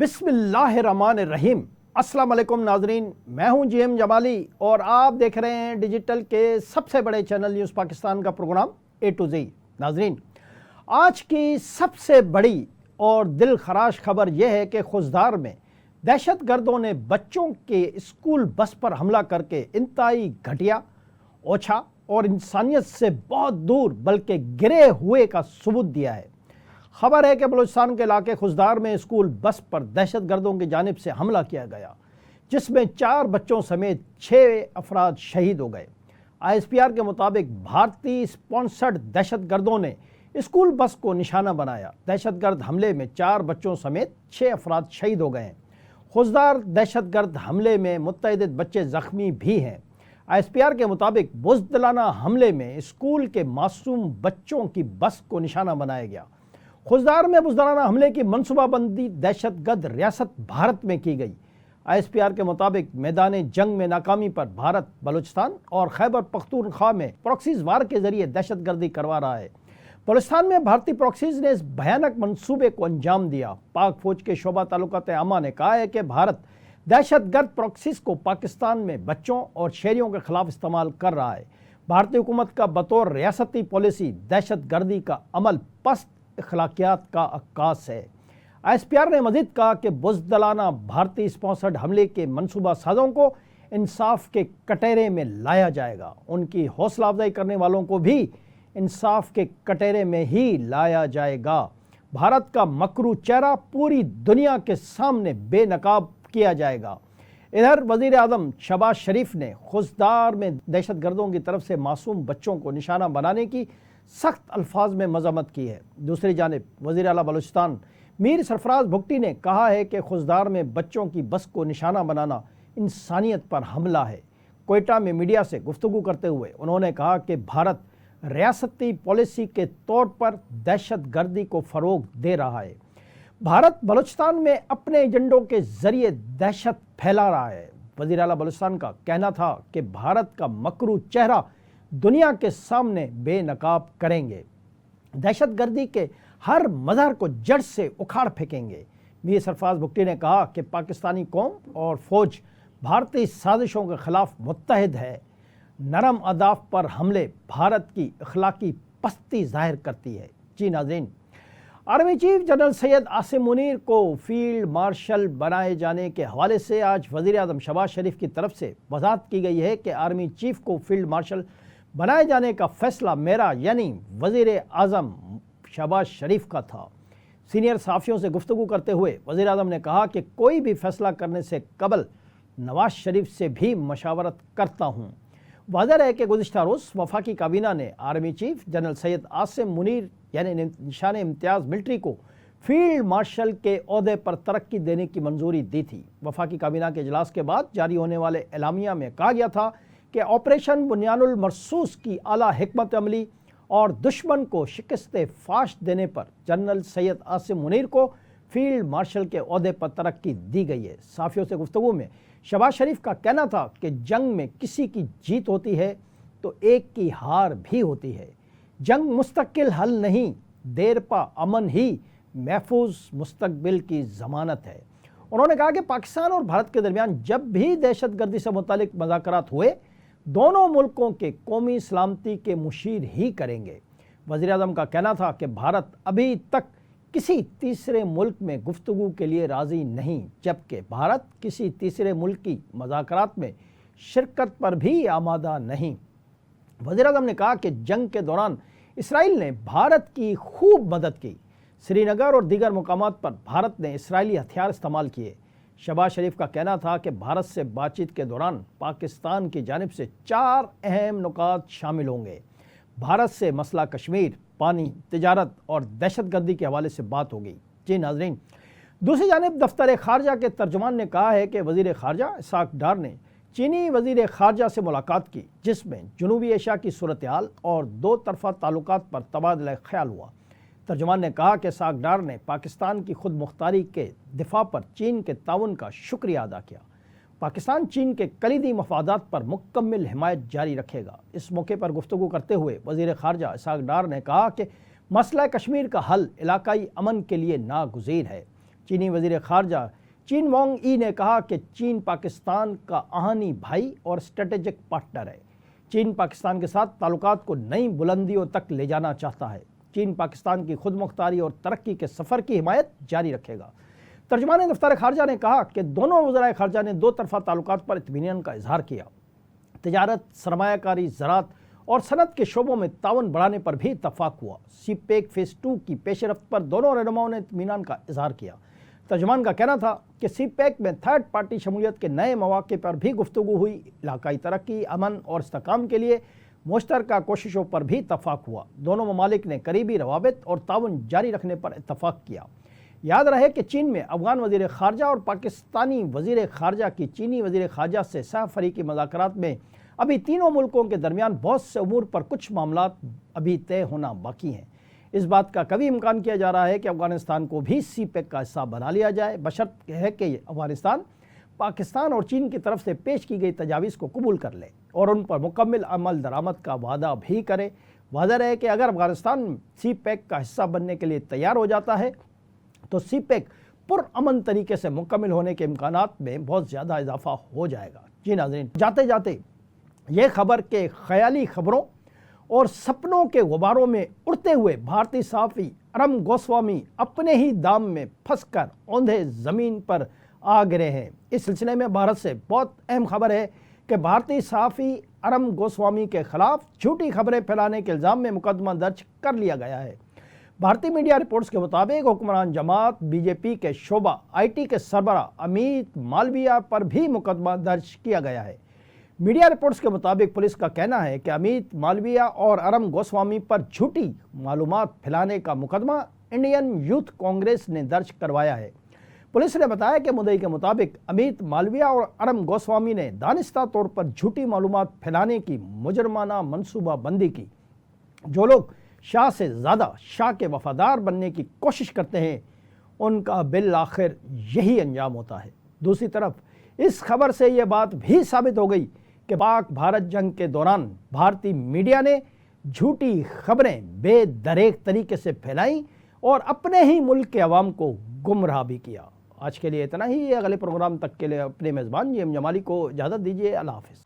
बिस्मिल्लाहिर्रहमानिर्रहीम। अस्सलाम वालेकुम नाजरीन, मैं हूं जीएम जमाली और आप देख रहे हैं डिजिटल के सबसे बड़े चैनल न्यूज़ पाकिस्तान का प्रोग्राम ए टू जी। नाजरीन, आज की सबसे बड़ी और दिल खराश खबर यह है कि खुजदार में दहशत गर्दों ने बच्चों के स्कूल बस पर हमला करके इंतहाई घटिया, ओछा और इंसानियत से बहुत दूर बल्कि गिरे हुए का सबूत दिया है। खबर है कि बलूचिस्तान के इलाके खुजदार में स्कूल बस पर दहशत गर्दों की जानिब से हमला किया गया, जिसमें 4 बच्चों समेत 6 अफराद शहीद हो गए। ISPR के मुताबिक भारतीय स्पॉन्सर्ड दहशत गर्दों ने स्कूल बस को निशाना बनाया। दहशत गर्द हमले में 4 बच्चों समेत 6 अफराद शहीद हो गए हैं। खुजदार दहशत गर्द हमले में मुत्तअद्दिद बच्चे जख्मी भी हैं। ISPR के मुताबिक बुज़दिलाना हमले में स्कूल के मासूम बच्चों की बस को निशाना बनाया गया। खुजदार में बुज़दिलाना हमले की मनसूबाबंदी दहशतगर्द रियासत भारत में की गई। ISPR के मुताबिक मैदान जंग में नाकामी पर भारत बलूचिस्तान और खैबर पख्तूनख्वा में प्रॉक्सीज वार के जरिए दहशतगर्दी करवा रहा है। बलूचिस्तान में भारतीय प्रॉक्सीज ने इस भयानक मंसूबे को अंजाम दिया। पाक फौज के शोबा ताल्लुकात आमा ने कहा है कि भारत दहशतगर्द प्रॉक्सीज को पाकिस्तान में बच्चों और शहरियों के खिलाफ इस्तेमाल कर रहा है। भारतीय हुकूमत का बतौर रियासती पॉलिसी दहशतगर्दी का अमल पस्त अखलाकियात का अक्कास है। ISPR ने मजीद कहा कि बुज़दिलाना भारतीय स्पॉन्सर्ड हमले के मनसूबा साजों को इंसाफ के कटहरे में लाया जाएगा। उनकी हौसला अफजाई करने वालों को भी इंसाफ के कटहरे में ही लाया जाएगा। भारत का मकरू चेहरा पूरी दुनिया के सामने बेनकाब किया जाएगा। इधर वज़ीर आज़म शहबाज शरीफ ने खुजदार में दहशत गर्दों की तरफ से मासूम बच्चों को निशाना बनाने की सख्त अल्फाज में मज़म्मत की है। दूसरी जानिब वज़ीर आला बलूचिस्तान मीर सरफराज भुगटी ने कहा है कि खुजदार में बच्चों की बस को निशाना बनाना इंसानियत पर हमला है। कोयटा में मीडिया से गुफ्तगू करते हुए उन्होंने कहा कि भारत रियासती पॉलिसी के तौर पर दहशत गर्दी को फ़रोग़ दे रहा है। भारत बलूचिस्तान में अपने एजेंडों के ज़रिए दहशत फैला रहा है। वज़ीर आला बलूचिस्तान का कहना था कि भारत का मकरू चेहरा दुनिया के सामने बेनकाब करेंगे, दहशत गर्दी के हर मज़हर को जड़ से उखाड़ फेंकेंगे। मीर सरफराज भुगटी ने कहा कि पाकिस्तानी कौम और फ़ौज भारतीय साजिशों के ख़िलाफ़ मुत्तहिद है। नरम अदाफ पर हमले भारत की अखलाकी पस्ती ज़ाहिर करती है। जी नाज़रीन, army chief general Syed Asim Munir को फील्ड मार्शल बनाए जाने के हवाले से आज वज़ीर आज़म शहबाज शरीफ की तरफ से वज़ाहत की गई है कि आर्मी चीफ को फील्ड मार्शल बनाए जाने का फैसला मेरा यानी वज़ीर आज़म शहबाज शरीफ का था। सीनियर सहाफ़ियों से गुफ्तगू करते हुए वज़ीर आज़म ने कहा कि कोई भी फैसला करने से कबल नवाज शरीफ से भी मशावरत करता हूँ। वाज़ेह है कि गुज़िश्ता रोज़ वफाकी काबीना ने army chief general Syed Asim Munir यानी निशान इम्तियाज़ मिलिट्री को फील्ड मार्शल के ओहदे पर तरक्की देने की मंजूरी दी थी। वफाकी काबीना के इजलास के बाद जारी होने वाले एलामिया में कहा गया था कि ऑपरेशन बुनियानुल मरसूस की आला हिकमत अमली और दुश्मन को शिकस्त फाश देने पर जनरल सैयद आसिम मुनीर को फील्ड मार्शल के ओहदे पर तरक्की दी गई है। साफियों से गुफ्तगू में शहबाज शरीफ का कहना था कि जंग में किसी की जीत होती है तो एक की हार भी होती है। जंग मुस्तकिल हल नहीं, देर पा अमन ही महफूज मुस्तकबिल की ज़मानत है। उन्होंने कहा कि पाकिस्तान और भारत के दरमियान जब भी दहशत गर्दी से मुतालिक मुज़ाकरात हुए, दोनों मुल्कों के कौमी सलामती के मुशीर ही करेंगे। वज़ीर आज़म का कहना था कि भारत अभी तक किसी तीसरे मुल्क में गुफ्तगू के लिए राज़ी नहीं, जबकि भारत किसी तीसरे मुल्क की मुज़ाकरात में शिरकत पर भी आमादा नहीं। वज़ीर आज़म ने कहा कि जंग के दौरान इसराइल ने भारत की खूब मदद की। श्रीनगर और दीगर मुकामात पर भारत ने इसराइली हथियार इस्तेमाल किए। शहबाज शरीफ का कहना था कि भारत से बातचीत के दौरान पाकिस्तान की जानिब से 4 अहम नुकात शामिल होंगे। भारत से मसला कश्मीर, पानी, तिजारत और दहशतगर्दी के हवाले से बात होगी। जी नाज़रीन, दूसरी जानिब दफ्तर खारजा के तर्जुमान ने कहा है कि वज़ीर खारजा इसाक डार ने चीनी वज़ीर खारजा से मुलाकात की, जिसमें जनूबी एशिया की सूरत हाल और 2 तरफ़ा ताल्लुकात पर तबादला ख्याल हुआ। तर्जुमान ने कहा कि इसाक डार ने पाकिस्तान की खुद मुख्तारी के दिफा पर चीन के ताउन का शुक्रिया अदा किया। पाकिस्तान चीन के कलीदी मफादात पर मुकम्मल हिमायत जारी रखेगा। इस मौके पर गुफ्तगू करते हुए वज़ीर खारजा इसाक डार ने कहा कि मसला कश्मीर का हल इलाकाई अमन के लिए नागुज़ीर है। چینی وزیر خارجہ چین وانگ ای نے کہا کہ چین پاکستان کا آہنی بھائی اور اسٹریٹجک پارٹنر ہے۔ چین پاکستان کے ساتھ تعلقات کو نئی بلندیوں تک لے جانا چاہتا ہے۔ چین پاکستان کی خود مختاری اور ترقی کے سفر کی حمایت جاری رکھے گا۔ ترجمان دفتر خارجہ نے کہا کہ دونوں وزرائے خارجہ نے دو طرفہ تعلقات پر اطمینان کا اظہار کیا۔ تجارت، سرمایہ کاری، زراعت اور صنعت کے شعبوں میں تعاون بڑھانے پر بھی اتفاق ہوا۔ سی پیک فیز 2 کی پیش رفت پر دونوں رہنماؤں نے اطمینان کا اظہار کیا۔ ترجمان کا کہنا تھا کہ سی پیک میں تھرڈ پارٹی شمولیت کے نئے مواقع پر بھی گفتگو ہوئی۔ علاقائی ترقی، امن اور استحکام کے لیے مشترکہ کوششوں پر بھی اتفاق ہوا۔ دونوں ممالک نے قریبی روابط اور تعاون جاری رکھنے پر اتفاق کیا۔ یاد رہے کہ چین میں افغان وزیر خارجہ اور پاکستانی وزیر خارجہ کی چینی وزیر خارجہ سے سہ فریقی مذاکرات میں ابھی تینوں ملکوں کے درمیان بہت سے امور پر کچھ معاملات ابھی طے ہونا باقی ہیں۔ اس بات کا قوی امکان کیا جا رہا ہے کہ افغانستان کو بھی سی پیک کا حصہ بنا لیا جائے، بشرط ہے کہ افغانستان پاکستان اور چین کی طرف سے پیش کی گئی تجاویز کو قبول کر لے اور ان پر مکمل عمل درآمد کا وعدہ بھی کرے۔ واضح ہے کہ اگر افغانستان سی پیک کا حصہ بننے کے لیے تیار ہو جاتا ہے تو سی پیک پرامن طریقے سے مکمل ہونے کے امکانات میں بہت زیادہ اضافہ ہو جائے گا۔ جی ناظرین، جاتے جاتے یہ خبر کہ خیالی خبروں اور سپنوں کے غباروں میں اڑتے ہوئے بھارتی صحافی ارم گوسوامی اپنے ہی دام میں پھنس کر اوندھے زمین پر آ گرے ہیں۔ اس سلسلے میں بھارت سے بہت اہم خبر ہے کہ بھارتی صحافی ارم گوسوامی کے خلاف جھوٹی خبریں پھیلانے کے الزام میں مقدمہ درج کر لیا گیا ہے۔ بھارتی میڈیا رپورٹس کے مطابق حکمران جماعت بی جے پی کے شعبہ آئی ٹی کے سربراہ امیت مالویا پر بھی مقدمہ درج کیا گیا ہے۔ میڈیا رپورٹس کے مطابق پولیس کا کہنا ہے کہ امیت مالویا اور ارم گوسوامی پر جھوٹی معلومات پھیلانے کا مقدمہ انڈین یوتھ کانگریس نے درج کروایا ہے۔ پولیس نے بتایا کہ مدعی کے مطابق امیت مالویا اور ارم گوسوامی نے دانستہ طور پر جھوٹی معلومات پھیلانے کی مجرمانہ منصوبہ بندی کی۔ جو لوگ شاہ سے زیادہ شاہ کے وفادار بننے کی کوشش کرتے ہیں ان کا بالآخر یہی انجام ہوتا ہے۔ دوسری طرف اس خبر سے یہ بات بھی ثابت ہو گئی کہ پاک بھارت جنگ کے دوران بھارتی میڈیا نے جھوٹی خبریں بے دریغ طریقے سے پھیلائیں اور اپنے ہی ملک کے عوام کو گمراہ بھی کیا۔ آج کے لیے اتنا ہی۔ اگلے پروگرام تک کے لیے اپنے میزبان جی ایم جمالی کو اجازت دیجیے۔ اللہ حافظ۔